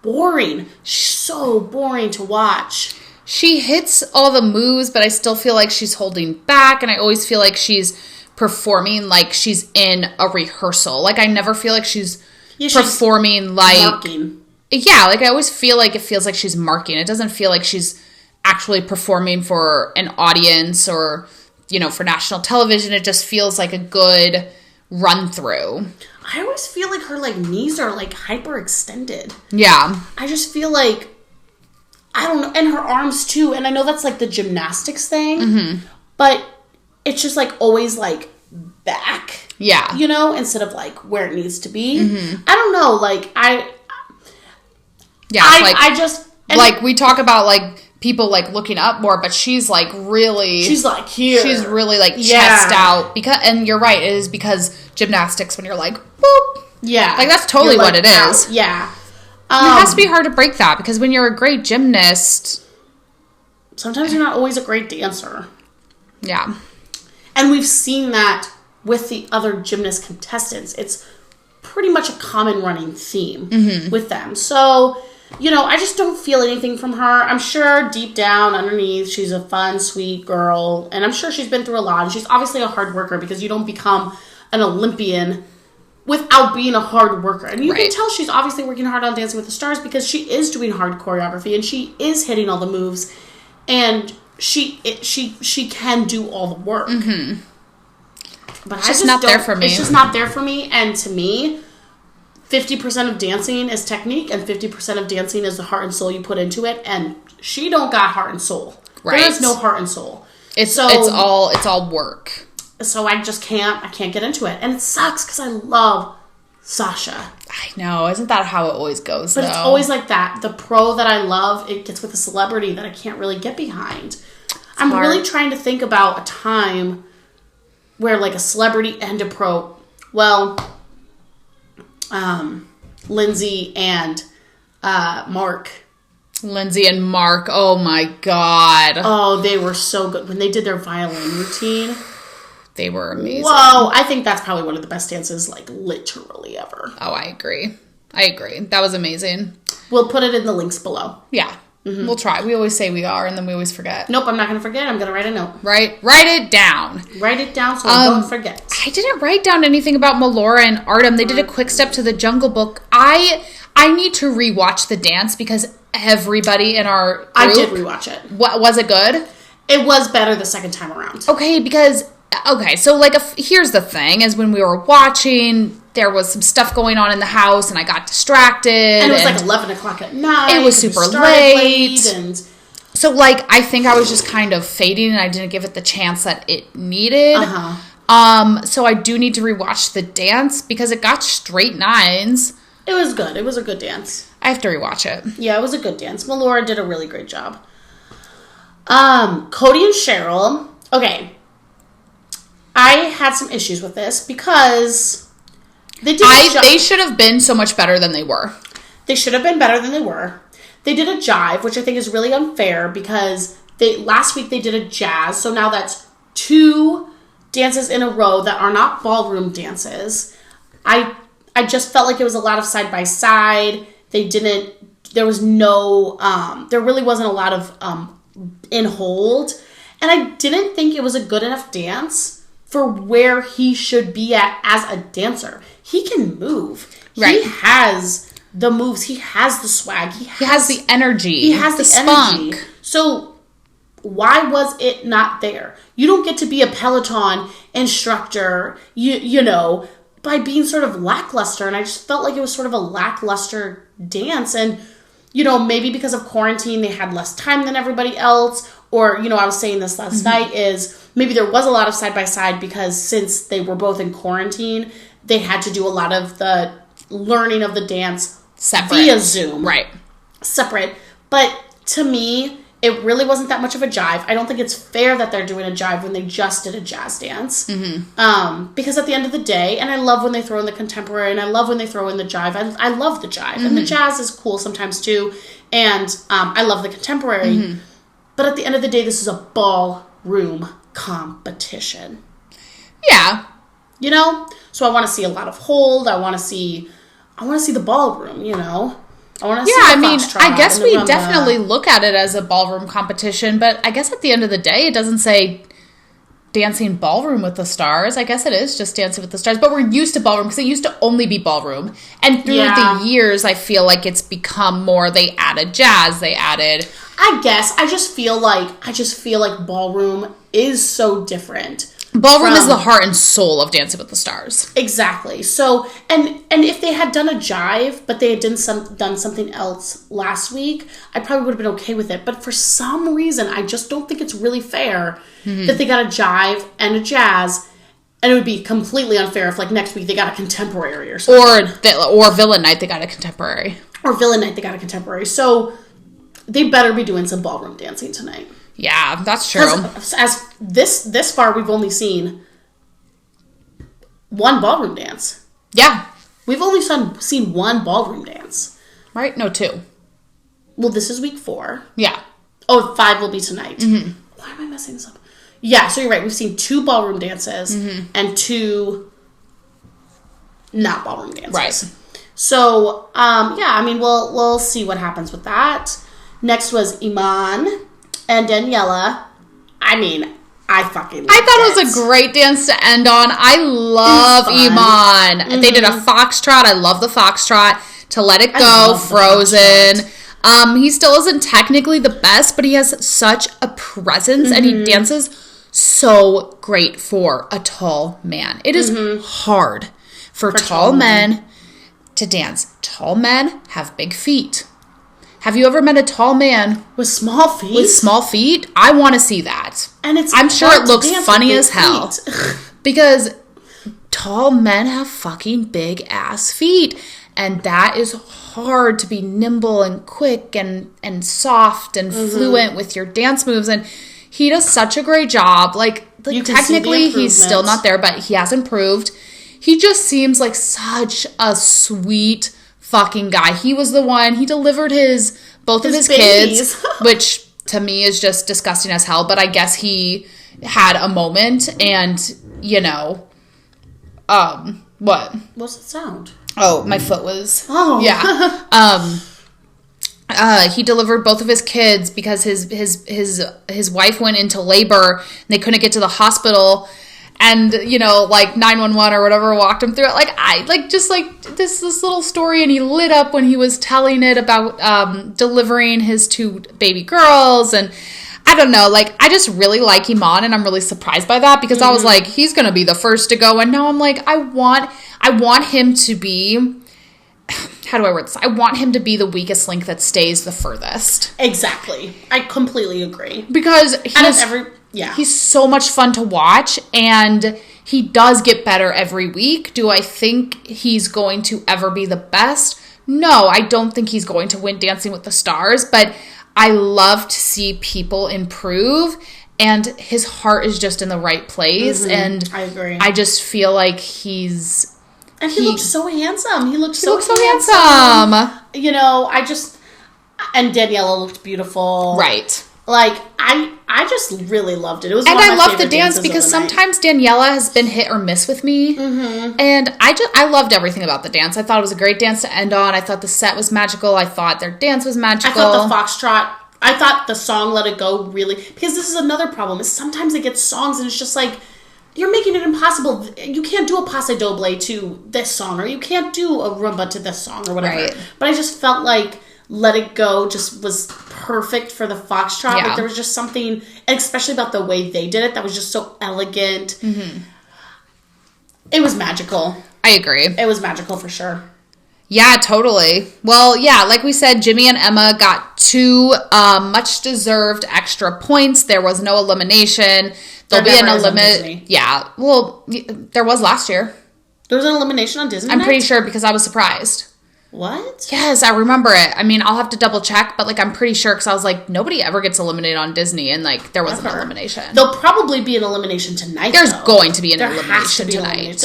S3: boring. She's so boring to watch.
S2: She hits all the moves, but I still feel like she's holding back, and I always feel like she's performing like she's in a rehearsal. Like, I never feel like she's performing like...
S3: marking.
S2: Yeah, like, I always feel like it feels like she's marking. It doesn't feel like she's actually performing for an audience or, for national television. It just feels like a good run-through.
S3: I always feel like her, like, knees are, like, hyperextended.
S2: Yeah.
S3: I just feel like, I don't know, and her arms, too. And I know that's, like, the gymnastics thing. But it's just, like, always, like, back.
S2: Yeah.
S3: You know? Instead of, like, where it needs to be. I don't know. Like, I just...
S2: Like, we talk about, like, people, like, looking up more, but she's, like, really...
S3: She's, like, here.
S2: She's really, like, chest out. And you're right, it is because gymnastics, when you're, like, boop.
S3: Yeah.
S2: Like, that's totally what it is.
S3: Yeah.
S2: It has to be hard to break that, because when you're a great gymnast...
S3: Sometimes you're not always a great dancer.
S2: Yeah.
S3: And we've seen that with the other gymnast contestants. It's pretty much a common running theme with them. So... You know, I just don't feel anything from her. I'm sure deep down underneath, she's a fun, sweet girl. And I'm sure she's been through a lot. And she's obviously a hard worker because you don't become an Olympian without being a hard worker. And you can tell she's obviously working hard on Dancing with the Stars because she is doing hard choreography and she is hitting all the moves. And she can do all the work. But
S2: it's just not there for me.
S3: It's just not there for me. And to me... 50% of dancing is technique and 50% of dancing is the heart and soul you put into it, and she don't got heart and soul. Right. There is no heart and soul.
S2: It's all work.
S3: So I can't get into it. And it sucks because I love Sasha.
S2: I know. Isn't that how it always goes,
S3: But it's always like that. The pro that I love, it gets with a celebrity that I can't really get behind. I'm really trying to think about a time where like a celebrity and a pro, Lindsay and Mark.
S2: Lindsay and Mark. Oh my God.
S3: Oh, they were so good. When they did their violin routine.
S2: They were amazing.
S3: Whoa. I think that's probably one of the best dances, like, literally ever.
S2: Oh, I agree. That was amazing.
S3: We'll put it in the links below.
S2: Yeah. We'll try. We always say we are, and then we always forget.
S3: Nope, I'm not going to forget. I'm going to write a note.
S2: Write it down.
S3: Write it down so I don't forget.
S2: I didn't write down anything about Melora and Artem. They did a quick step to the Jungle Book. I need to rewatch the dance because everybody in our group...
S3: I did rewatch it.
S2: What, was it good?
S3: It was better the second time around.
S2: Okay, so like here's the thing, is when we were watching, there was some stuff going on in the house and I got distracted. And
S3: it was like 11 o'clock at night.
S2: It was super late. And so like, I think I was just kind of fading and I didn't give it the chance that it needed. So I do need to rewatch the dance because it got straight 9s.
S3: It was good. It was a good dance.
S2: I have to rewatch it.
S3: Yeah, it was a good dance. Melora did a really great job. Cody and Cheryl. Okay. I had some issues with this because they did
S2: they should have been so much better than they were.
S3: They should have been better than they were. They did a jive, which I think is really unfair because last week they did a jazz, so now that's 2 dances in a row that are not ballroom dances. I just felt like it was a lot of side by side. There was no there really wasn't a lot of in hold, and I didn't think it was a good enough dance for where he should be at as a dancer. He can move. Right. He has the moves. He has the swag. He has
S2: the energy.
S3: He has the energy. Spunk. So why was it not there? You don't get to be a Peloton instructor, you know, by being sort of lackluster. And I just felt like it was sort of a lackluster dance. And, you know, maybe because of quarantine, they had less time than everybody else. Or, you know, I was saying this last night is maybe there was a lot of side-by-side because since they were both in quarantine, they had to do a lot of the learning of the dance via Zoom.
S2: Right.
S3: Separate. But to me, it really wasn't that much of a jive. I don't think it's fair that they're doing a jive when they just did a jazz dance. Because at the end of the day, and I love when they throw in the contemporary, and I love when they throw in the jive. I love the jive. And the jazz is cool sometimes too. And I love the contemporary. But at the end of the day, this is a ballroom competition.
S2: Yeah.
S3: You know? So I want to see a lot of hold. I want to see the ballroom, you know? I want to see the foxtrot.
S2: I guess we definitely look at it as a ballroom competition, but I guess at the end of the day, it doesn't say Dancing Ballroom with the Stars. I guess it is just Dancing with the Stars, but we're used to ballroom because it used to only be ballroom. And through the years, I feel like it's become more, they added jazz, they added...
S3: I guess. I just feel like ballroom is so different
S2: Ballroom is the heart and soul of Dancing with the Stars.
S3: Exactly. So, and if they had done a jive, but they had done something else last week, I probably would have been okay with it. But for some reason, I just don't think it's really fair that they got a jive and a jazz, and it would be completely unfair if, like, next week they got a contemporary or something.
S2: Or Villain Night, they got a contemporary.
S3: Or Villain Night, they got a contemporary. So, they better be doing some ballroom dancing tonight.
S2: Yeah, that's true.
S3: As this far, we've only seen one ballroom dance.
S2: Yeah.
S3: We've only seen one ballroom dance.
S2: Right? No, 2.
S3: Well, this is week 4.
S2: Yeah.
S3: Oh, 5 will be tonight. Mm-hmm. Why am I messing this up? Yeah, so you're right. We've seen 2 ballroom dances and 2 not ballroom dances. Right. So, yeah, I mean, we'll see what happens with that. Next was Iman and Daniela. I mean, I thought
S2: it was a great dance to end on. I love Iman. Mm-hmm. They did a foxtrot. I love the foxtrot. To Let It Go, Frozen. He still isn't technically the best, but he has such a presence and he dances so great for a tall man. It is hard for tall men to dance. Tall men have big feet. Have you ever met a tall man
S3: with small feet?
S2: With small feet? I want to see that.
S3: And
S2: I'm sure it looks funny as hell. Because tall men have fucking big ass feet. And that is hard to be nimble and quick and soft and fluent with your dance moves. And he does such a great job. Like technically he's still not there, but he has improved. He just seems like such a sweet fucking guy. He was the one, he delivered both of his kids, which to me is just disgusting as hell, but I guess he had a moment and, you know, what?
S3: What's the sound?
S2: Oh, my foot was...
S3: Oh.
S2: Yeah. He delivered both of his kids because his wife went into labor and they couldn't get to the hospital. And, you know, like 911 or whatever walked him through it. This little story. And he lit up when he was telling it about delivering his 2 baby girls. And I don't know, like, I just really like Iman. And I'm really surprised by that because I was like, he's going to be the first to go. And now I'm like, I want him to be... How do I word this? I want him to be the weakest link that stays the furthest.
S3: Exactly. I completely agree.
S2: Because he's so much fun to watch, and he does get better every week. Do I think he's going to ever be the best? No, I don't think he's going to win Dancing with the Stars, but I love to see people improve, and his heart is just in the right place, and
S3: I agree.
S2: I just feel like he's...
S3: And he looked so handsome. He looked so
S2: handsome.
S3: You know, and Daniela looked beautiful.
S2: Right.
S3: Like, I just really loved it. It was
S2: and
S3: one of
S2: I
S3: my
S2: love the dance because sometimes Daniela has been hit or miss with me. Mm-hmm. And I loved everything about the dance. I thought it was a great dance to end on. I thought the set was magical. I thought their dance was magical.
S3: I thought the foxtrot, I thought the song Let It Go really, because this is another problem, is sometimes they get songs and it's just like, you're making it impossible. You can't do a paso doble to this song, or you can't do a rumba to this song, or whatever. Right. But I just felt like Let It Go just was perfect for the foxtrot. Yeah. Like, there was just something, and especially about the way they did it, that was just so elegant. Mm-hmm. It was magical.
S2: I agree.
S3: It was magical for sure.
S2: Yeah, totally. Well, yeah, like we said, Jimmy and Emma got 2 much-deserved extra points. There was no elimination. There'll be an elimination. Yeah, well, there was last year.
S3: There was an elimination on Disney
S2: I'm pretty sure because I was surprised.
S3: What?
S2: Yes, I remember it. I mean, I'll have to double check, but, like, I'm pretty sure because I was like, nobody ever gets eliminated on Disney, and, like, there was an elimination.
S3: There'll probably be an elimination tonight,
S2: There's
S3: though.
S2: Going to be an elimination tonight.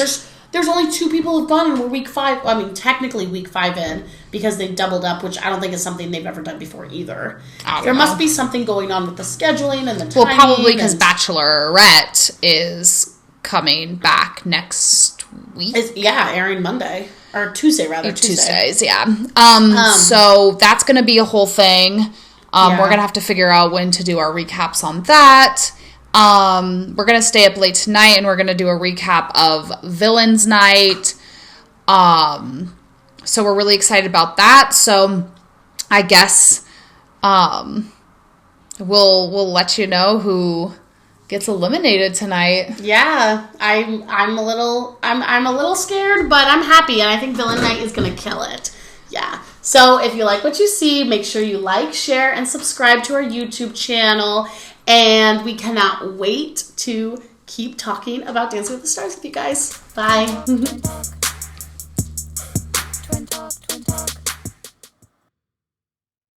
S3: There's only 2 people who've gone, and we're week 5. I mean, technically week 5 in, because they doubled up, which I don't think is something they've ever done before either. There must be something going on with the scheduling and the timing.
S2: Well, probably because Bachelorette is coming back next week.
S3: Airing Monday. Or Tuesday, rather.
S2: Tuesdays, yeah. So that's going to be a whole thing. We're going to have to figure out when to do our recaps on that. We're going to stay up late tonight and we're going to do a recap of Villains Night. So we're really excited about that. So I guess, we'll let you know who gets eliminated tonight.
S3: Yeah, I'm a little scared, but I'm happy, and I think Villain Night is gonna kill it. Yeah. So if you like what you see, make sure you like, share, and subscribe to our YouTube channel. And we cannot wait to keep talking about Dancing with the Stars with you guys. Bye.